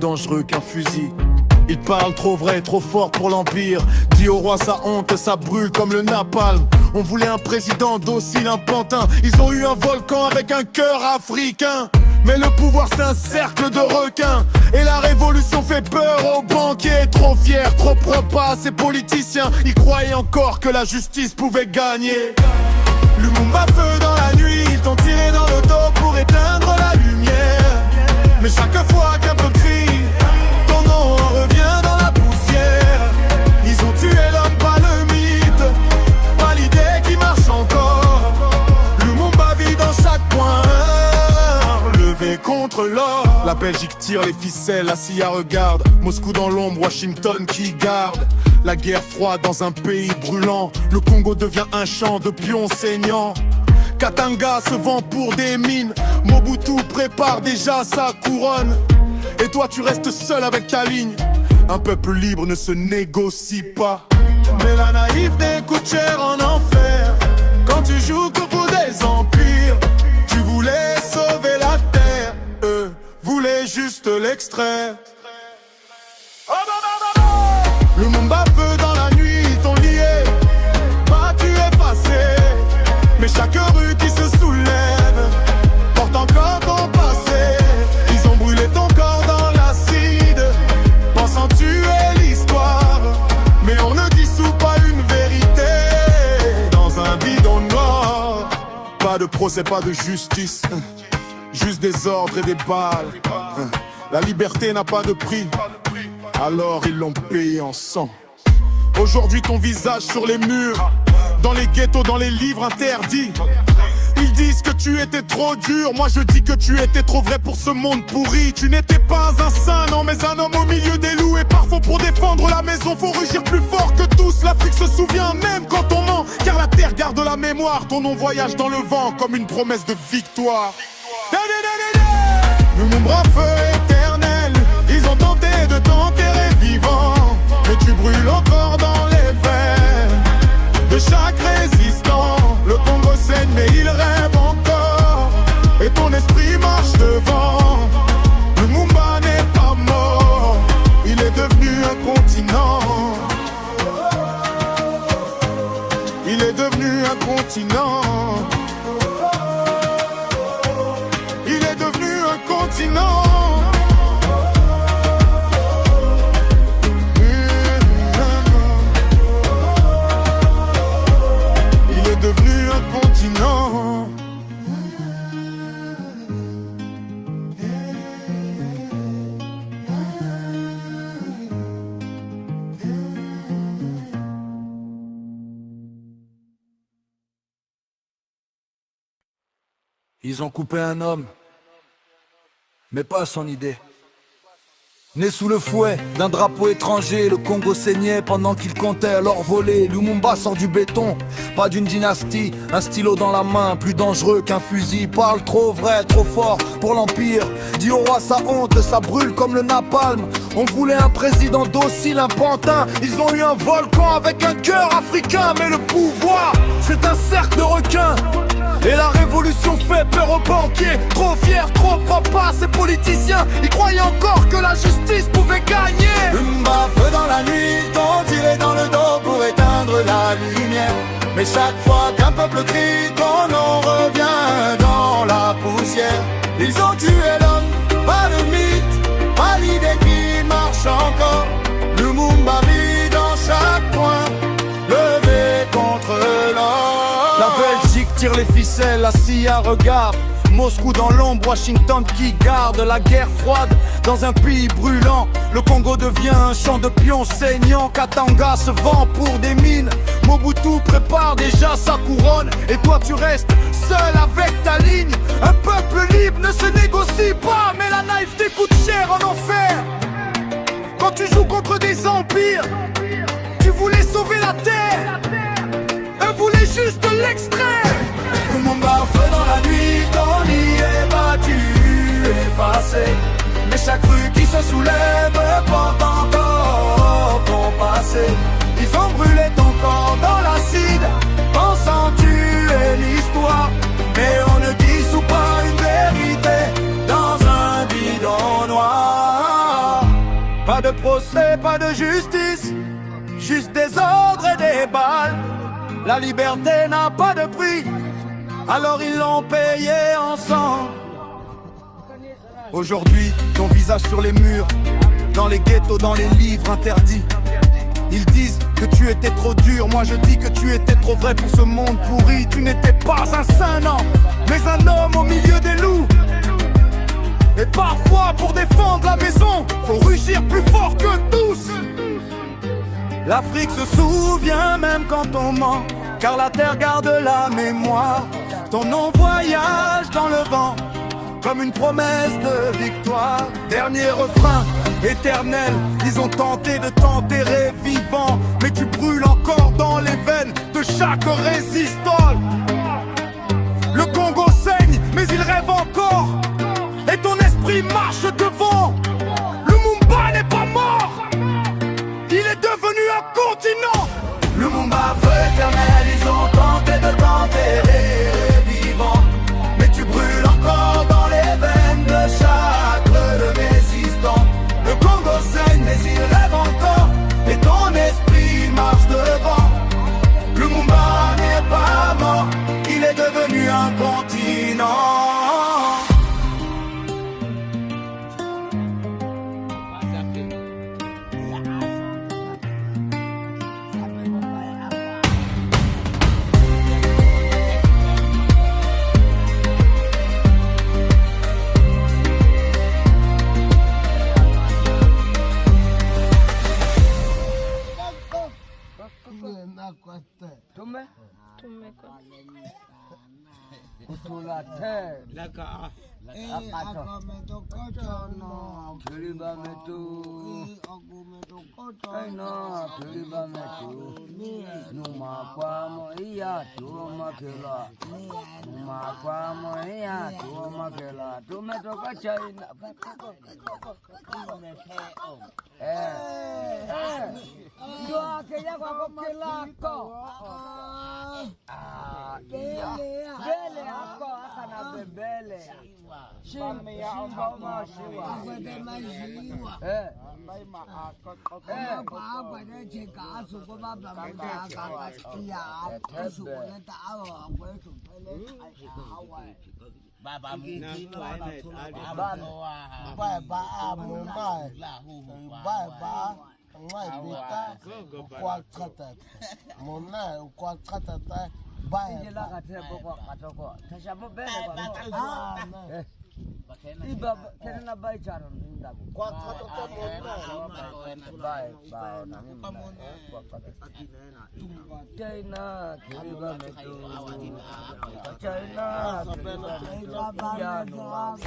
dangereux qu'un fusil. Il parle trop vrai, trop fort pour l'Empire. Dit au roi sa honte, ça brûle comme le napalm. On voulait un président docile, un pantin. Ils ont eu un volcan avec un cœur africain. Mais le pouvoir c'est un cercle de requins. Et la révolution fait peur aux banquiers. Trop fiers, trop propres à ces politiciens. Ils croyaient encore que la justice pouvait gagner. Lumumba feu dans la nuit, ils t'ont tiré dans le dos pour éteindre la lumière. Mais chaque fois qu'un peu crie, ton nom revient dans la poussière. Ils ont tué l'homme, pas le mythe, pas l'idée qui marche encore. Lumumba vit dans chaque coin, levé contre l'or. La Belgique tire les ficelles, la CIA regarde. Moscou dans l'ombre, Washington qui garde. La guerre froide dans un pays brûlant. Le Congo devient un champ de pions saignants. Katanga se vend pour des mines. Mobutu prépare déjà sa couronne. Et toi tu restes seul avec ta ligne. Un peuple libre ne se négocie pas. Mais la naïveté coûte cher en enfer. Quand tu joues que pour des empires. Tu voulais sauver la terre, eux voulaient juste l'extraire. Lumumba feu dans la nuit, ils t'ont lié, battu, effacé. Mais chaque rue qui se soulève porte encore ton passé. Ils ont brûlé ton corps dans l'acide, pensant tuer l'histoire. Mais on ne dissout pas une vérité dans un bidon noir. Pas de procès, pas de justice, juste des ordres et des balles. La liberté n'a pas de prix, alors ils l'ont payé en sang. Aujourd'hui ton visage sur les murs, dans les ghettos, dans les livres interdits. Ils disent que tu étais trop dur, moi je dis que tu étais trop vrai pour ce monde pourri. Tu n'étais pas un saint, non mais un homme au milieu des loups. Et parfois pour défendre la maison faut rugir plus fort que tous. L'Afrique se souvient même quand on ment, car la terre garde la mémoire. Ton nom voyage dans le vent comme une promesse de victoire. Mon bras feu éternel, ils ont tenté de t'enterrer vivant. Mais tu brûles encore dans les veines de chaque résistant. Le Congo saigne mais il rêve encore. Et ton esprit marche devant. Lumumba n'est pas mort, il est devenu un continent. Il est devenu un continent. Il est devenu un continent. Il est devenu un continent. Ils ont coupé un homme, mais pas son idée. Né sous le fouet d'un drapeau étranger, le Congo saignait pendant qu'il comptait leur voler. Lumumba sort du béton, pas d'une dynastie, un stylo dans la main, plus dangereux qu'un fusil. Parle trop vrai, trop fort pour l'Empire. Dit au roi sa honte, ça brûle comme le napalm. On voulait un président docile, un pantin. Ils ont eu un volcan avec un cœur africain. Mais le pouvoir, c'est un cercle de requins. Et la révolution fait peur aux banquiers. Trop fiers, trop propres à ces politiciens. Ils croyaient encore que la justice pouvait gagner. Lumumba feu dans la nuit, t'ont tiré dans le dos pour éteindre la lumière. Mais chaque fois qu'un peuple crie, ton nom revient dans la poussière. Ils ont tué l'homme, pas le mythe, pas l'idée qui marche encore. Lumumba vit dans chaque coin, levé contre l'or. La Belgique tire les ficelles, la CIA regarde. Moscou dans l'ombre, Washington qui garde. La guerre froide dans un pays brûlant. Le Congo devient un champ de pions saignants. Katanga se vend pour des mines. Mobutu prépare déjà sa couronne. Et toi tu restes seul avec ta ligne. Un peuple libre ne se négocie pas. Mais la naïveté coûte cher en enfer. Quand tu joues contre des empires, tu voulais sauver la terre. Eux voulaient juste l'extraire. Lumumba feu dans la nuit, ton lit est battu, effacé. Mais chaque rue qui se soulève porte encore ton passé. Ils ont brûlé ton corps dans l'acide, pensant tuer l'histoire. Mais on ne dissout pas une vérité dans un bidon noir. Pas de procès, pas de justice, juste des ordres et des balles. La liberté n'a pas de prix, alors ils l'ont payé ensemble. Aujourd'hui, ton visage sur les murs, dans les ghettos, dans les livres interdits. Ils disent que tu étais trop dur, moi je dis que tu étais trop vrai pour ce monde pourri. Tu n'étais pas un saint, non, mais un homme au milieu des loups. Et parfois pour défendre la maison, faut rugir plus fort que tous. L'Afrique se souvient même quand on ment, car la terre garde la mémoire. Ton nom voyage dans le vent, comme une promesse de victoire. Dernier refrain, éternel, ils ont tenté de t'enterrer vivant, mais tu brûles encore dans les veines de chaque résistant. Le Congo saigne, mais il rêve encore, et ton esprit marche devant. Lumumba n'est pas mort, il est devenu un continent. Lumumba, feu éternel, ils ont tenté de t'enterrer vivant, mais tu brûles encore dans les veines de chaque résistant. Le Congo saigne, mais il rêve encore, et ton esprit marche devant. Lumumba n'est pas mort, il est devenu un continent. Tume? Tume kwa. Kusula te. Laka. Akato. Kiriba metu. Aina kiriba metu. Numa kwa moia tuma kela. Numa kwa moia tuma kela. Tume toka China. Ndio akija kwa kela ko. Bele ako akana bebele. Shimba ma shiwa. Baba muti Baba mumbai. Baba ngai bita kwa kata. Mona kwa kata ta. Injila katebo kwa katoko. Tashabu bele kwa. Iba kena bai charon ndabu. Kwa kata mona. Bai na mimi. Kwa kata. China kiriba metu. China kiriba metu.